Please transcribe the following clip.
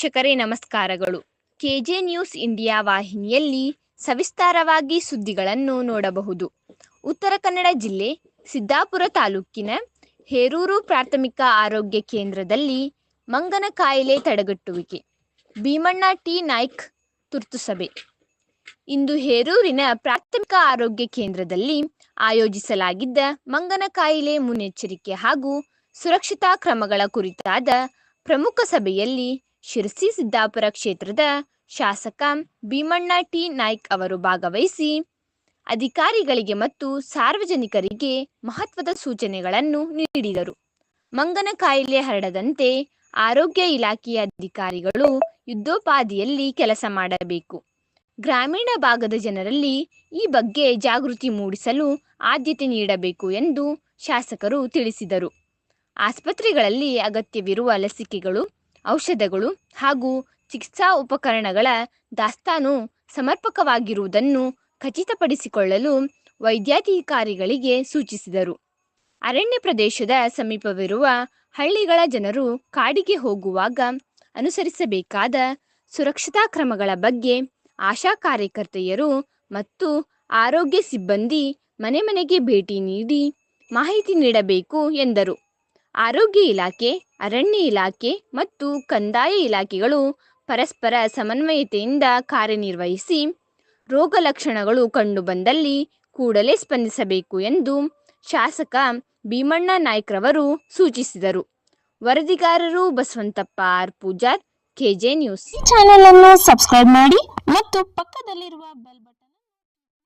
ವೀಕ್ಷಕರೇ ನಮಸ್ಕಾರಗಳು. K J news India ವಾಹಿನಿಯಲ್ಲಿ ಸವಿಸ್ತಾರವಾಗಿ ಸುದ್ದಿಗಳನ್ನು ನೋಡಬಹುದು. ಉತ್ತರ ಕನ್ನಡ ಜಿಲ್ಲೆ ಸಿದ್ದಾಪುರ ತಾಲೂಕಿನ ಹೇರೂರು ಪ್ರಾಥಮಿಕ ಆರೋಗ್ಯ ಕೇಂದ್ರದಲ್ಲಿ ಮಂಗನ ಕಾಯಿಲೆ ತಡೆಗಟ್ಟುವಿಕೆ ಭೀಮಣ್ಣ ಟಿ ನಾಯ್ಕ್ ತುರ್ತು ಸಭೆ. ಇಂದು ಹೇರೂರಿನ ಪ್ರಾಥಮಿಕ ಆರೋಗ್ಯ ಕೇಂದ್ರದಲ್ಲಿ ಆಯೋಜಿಸಲಾಗಿದ್ದ ಮಂಗನ ಕಾಯಿಲೆ ಮುನ್ನೆಚ್ಚರಿಕೆ ಹಾಗೂ ಸುರಕ್ಷತಾ ಕ್ರಮಗಳ ಕುರಿತಾದ ಪ್ರಮುಖ ಸಭೆಯಲ್ಲಿ ಶಿರಸಿ ಸಿದ್ದಾಪುರ ಕ್ಷೇತ್ರದ ಶಾಸಕ ಭೀಮಣ್ಣ ಟಿ ನಾಯ್ಕ್ ಅವರು ಭಾಗವಹಿಸಿ ಅಧಿಕಾರಿಗಳಿಗೆ ಮತ್ತು ಸಾರ್ವಜನಿಕರಿಗೆ ಮಹತ್ವದ ಸೂಚನೆಗಳನ್ನು ನೀಡಿದರು. ಮಂಗನ ಕಾಯಿಲೆ ಹರಡದಂತೆ ಆರೋಗ್ಯ ಇಲಾಖೆಯ ಅಧಿಕಾರಿಗಳು ಯುದ್ಧೋಪಾದಿಯಲ್ಲಿ ಕೆಲಸ ಮಾಡಬೇಕು. ಗ್ರಾಮೀಣ ಭಾಗದ ಜನರಲ್ಲಿ ಈ ಬಗ್ಗೆ ಜಾಗೃತಿ ಮೂಡಿಸಲು ಆದ್ಯತೆ ನೀಡಬೇಕು ಎಂದು ಶಾಸಕರು ತಿಳಿಸಿದರು. ಆಸ್ಪತ್ರೆಗಳಲ್ಲಿ ಅಗತ್ಯವಿರುವ ಲಸಿಕೆಗಳು, ಔಷಧಗಳು ಹಾಗೂ ಚಿಕಿತ್ಸಾ ಉಪಕರಣಗಳ ದಾಸ್ತಾನು ಸಮರ್ಪಕವಾಗಿರುವುದನ್ನು ಖಚಿತಪಡಿಸಿಕೊಳ್ಳಲು ವೈದ್ಯಾಧಿಕಾರಿಗಳಿಗೆ ಸೂಚಿಸಿದರು. ಅರಣ್ಯ ಪ್ರದೇಶದ ಸಮೀಪವಿರುವ ಹಳ್ಳಿಗಳ ಜನರು ಕಾಡಿಗೆ ಹೋಗುವಾಗ ಅನುಸರಿಸಬೇಕಾದ ಸುರಕ್ಷತಾ ಕ್ರಮಗಳ ಬಗ್ಗೆ ಆಶಾ ಕಾರ್ಯಕರ್ತೆಯರು ಮತ್ತು ಆರೋಗ್ಯ ಸಿಬ್ಬಂದಿ ಮನೆ ಮನೆಗೆ ಭೇಟಿ ನೀಡಿ ಮಾಹಿತಿ ನೀಡಬೇಕು ಎಂದರು. ಆರೋಗ್ಯ ಇಲಾಖೆ, ಅರಣ್ಯ ಇಲಾಖೆ ಮತ್ತು ಕಂದಾಯ ಇಲಾಖೆಗಳು ಪರಸ್ಪರ ಸಮನ್ವಯತೆಯಿಂದ ಕಾರ್ಯನಿರ್ವಹಿಸಿ ರೋಗ ಲಕ್ಷಣಗಳು ಕಂಡುಬಂದಲ್ಲಿ ಕೂಡಲೇ ಸ್ಪಂದಿಸಬೇಕು ಎಂದು ಶಾಸಕ ಭೀಮಣ್ಣ ನಾಯ್ಕ್ರವರು ಸೂಚಿಸಿದರು. ವರದಿಗಾರರು Basavanthappa R Pujar, KJ news. ಈ ಚಾನೆಲ್ ಅನ್ನು ಸಬ್ಸ್ಕ್ರೈಬ್ ಮಾಡಿ ಮತ್ತು ಪಕ್ಕದಲ್ಲಿರುವ ಬೆಲ್ ಬಟನ್